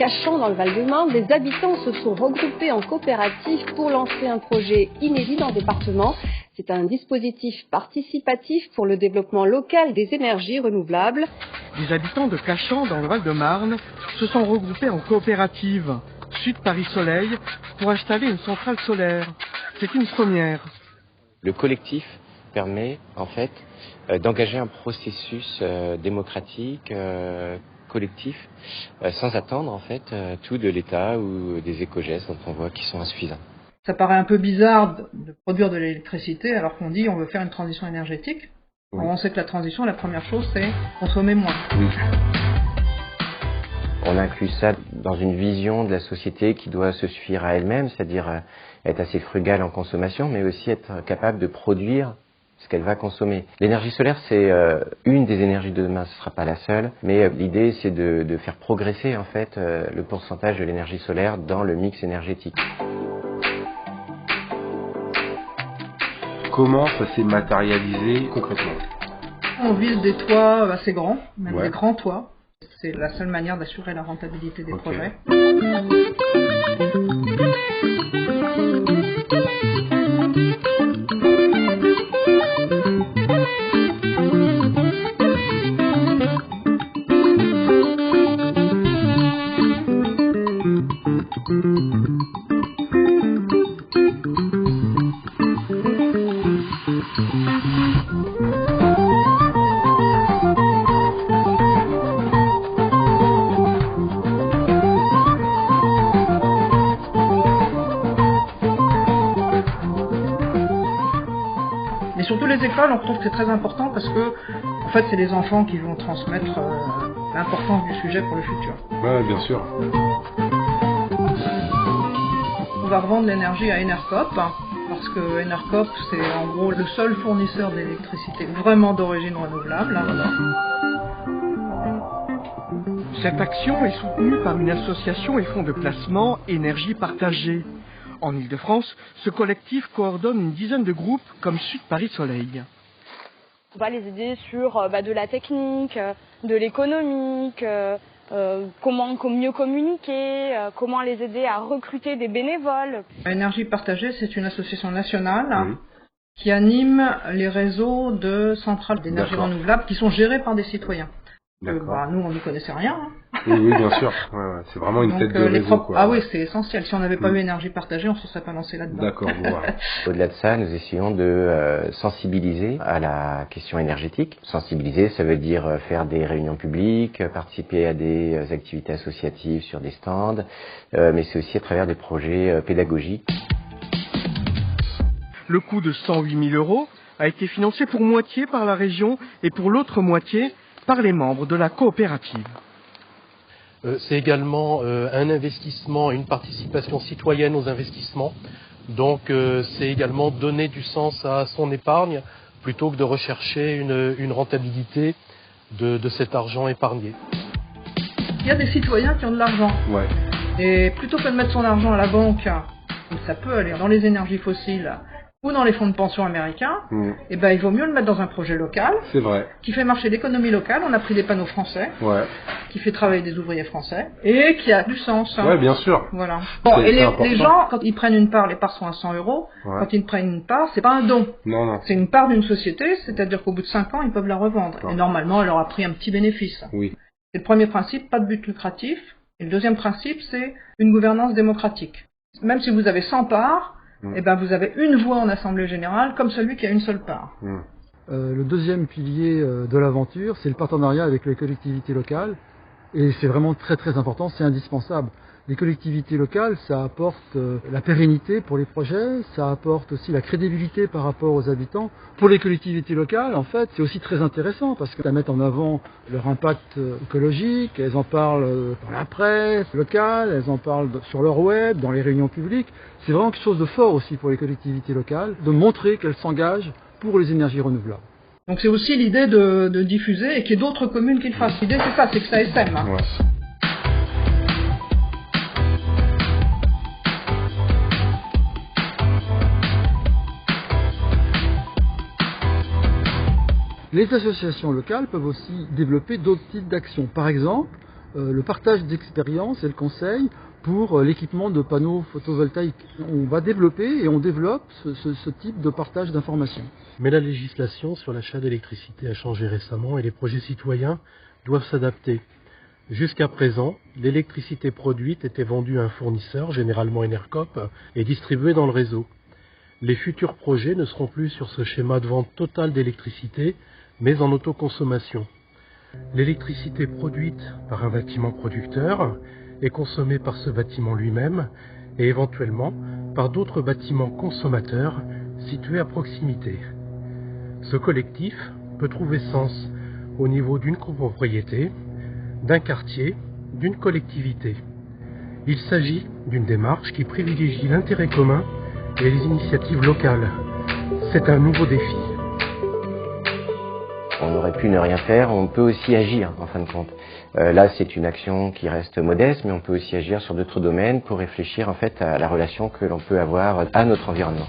Cachan, dans le Val-de-Marne, les habitants se sont regroupés en coopérative pour lancer un projet inédit dans le département. C'est un dispositif participatif pour le développement local des énergies renouvelables. Les habitants de Cachan, dans le Val-de-Marne, se sont regroupés en coopérative Sud Paris Soleil pour installer une centrale solaire. C'est une première. Le collectif permet en fait d'engager un processus démocratique, collectif, sans attendre en fait tout de l'État ou des éco-gestes dont on voit qui sont insuffisants. Ça paraît un peu bizarre de produire de l'électricité alors qu'on dit on veut faire une transition énergétique. Oui. Alors on sait que la transition, la première chose, c'est consommer moins. Oui. On inclut ça dans une vision de la société qui doit se suffire à elle-même, c'est-à-dire être assez frugale en consommation, mais aussi être capable de produire ce qu'elle va consommer. L'énergie solaire, c'est une des énergies de demain, ce ne sera pas la seule, mais l'idée, c'est de faire progresser en fait le pourcentage de l'énergie solaire dans le mix énergétique. Comment ça s'est matérialisé concrètement? On vise des toits assez grands, même des grands toits. C'est la seule manière d'assurer la rentabilité des projets. Et surtout les écoles, on trouve que c'est très important parce que, en fait, c'est les enfants qui vont transmettre l'importance du sujet pour le futur. Ouais, bien sûr. On va revendre l'énergie à Enercop, parce que Enercop, c'est en gros le seul fournisseur d'électricité vraiment d'origine renouvelable. Voilà. Cette action est soutenue par une association et fonds de placement Énergie Partagée. En Ile-de-France, ce collectif coordonne une dizaine de groupes comme Sud Paris Soleil. On va les aider sur de la technique, de l'économique, comment mieux communiquer, comment les aider à recruter des bénévoles. Énergie Partagée, c'est une association nationale qui anime les réseaux de centrales d'énergie renouvelable qui sont gérés par des citoyens. Nous, on n'y connaissait rien. Oui, bien sûr. Ouais. C'est vraiment une tête de réseau, quoi. Ah oui, c'est essentiel. Si on n'avait pas eu Énergie Partagée, on ne se serait pas lancé là-dedans. D'accord, voilà. Au-delà de ça, nous essayons de sensibiliser à la question énergétique. Sensibiliser, ça veut dire faire des réunions publiques, participer à des activités associatives sur des stands, mais c'est aussi à travers des projets pédagogiques. Le coût de 108 000 € a été financé pour moitié par la région et pour l'autre moitié par les membres de la coopérative. C'est également un investissement, une participation citoyenne aux investissements. Donc c'est également donner du sens à son épargne plutôt que de rechercher une rentabilité de cet argent épargné. Il y a des citoyens qui ont de l'argent. Ouais. Et plutôt que de mettre son argent à la banque, ça peut aller dans les énergies fossiles ou dans les fonds de pension américains, et il vaut mieux le mettre dans un projet local, c'est vrai, qui fait marcher l'économie locale. On a pris des panneaux français, qui fait travailler des ouvriers français, et qui a du sens. Ouais, bien sûr. Voilà. Bon, et les gens, quand ils prennent une part, les parts sont à 100 €. Quand ils prennent une part, c'est pas un don. Non. C'est une part d'une société, c'est-à-dire qu'au bout de 5 ans, ils peuvent la revendre. Et normalement, elle leur a pris un petit bénéfice. Oui. C'est le premier principe, pas de but lucratif. Et le deuxième principe, c'est une gouvernance démocratique. Même si vous avez 100 parts, vous avez une voix en assemblée générale, comme celui qui a une seule part. Le deuxième pilier de l'aventure, c'est le partenariat avec les collectivités locales. Et c'est vraiment très très important, c'est indispensable. Les collectivités locales, ça apporte la pérennité pour les projets, ça apporte aussi la crédibilité par rapport aux habitants. Pour les collectivités locales, en fait, c'est aussi très intéressant parce qu'elles mettent en avant leur impact écologique, elles en parlent dans la presse locale, elles en parlent sur leur web, dans les réunions publiques. C'est vraiment quelque chose de fort aussi pour les collectivités locales, de montrer qu'elles s'engagent pour les énergies renouvelables. Donc c'est aussi l'idée de diffuser et qu'il y ait d'autres communes qui le fassent. L'idée c'est ça, c'est que ça essaime. Les associations locales peuvent aussi développer d'autres types d'actions. Par exemple, le partage d'expériences et le conseil pour l'équipement de panneaux photovoltaïques. On va développer et on développe ce type de partage d'informations. Mais la législation sur l'achat d'électricité a changé récemment et les projets citoyens doivent s'adapter. Jusqu'à présent, l'électricité produite était vendue à un fournisseur, généralement Enercop, et distribuée dans le réseau. Les futurs projets ne seront plus sur ce schéma de vente totale d'électricité, mais en autoconsommation. L'électricité produite par un bâtiment producteur est consommée par ce bâtiment lui-même et éventuellement par d'autres bâtiments consommateurs situés à proximité. Ce collectif peut trouver sens au niveau d'une copropriété, d'un quartier, d'une collectivité. Il s'agit d'une démarche qui privilégie l'intérêt commun et les initiatives locales. C'est un nouveau défi. On aurait pu ne rien faire, on peut aussi agir en fin de compte. Là, c'est une action qui reste modeste, mais on peut aussi agir sur d'autres domaines pour réfléchir en fait à la relation que l'on peut avoir à notre environnement.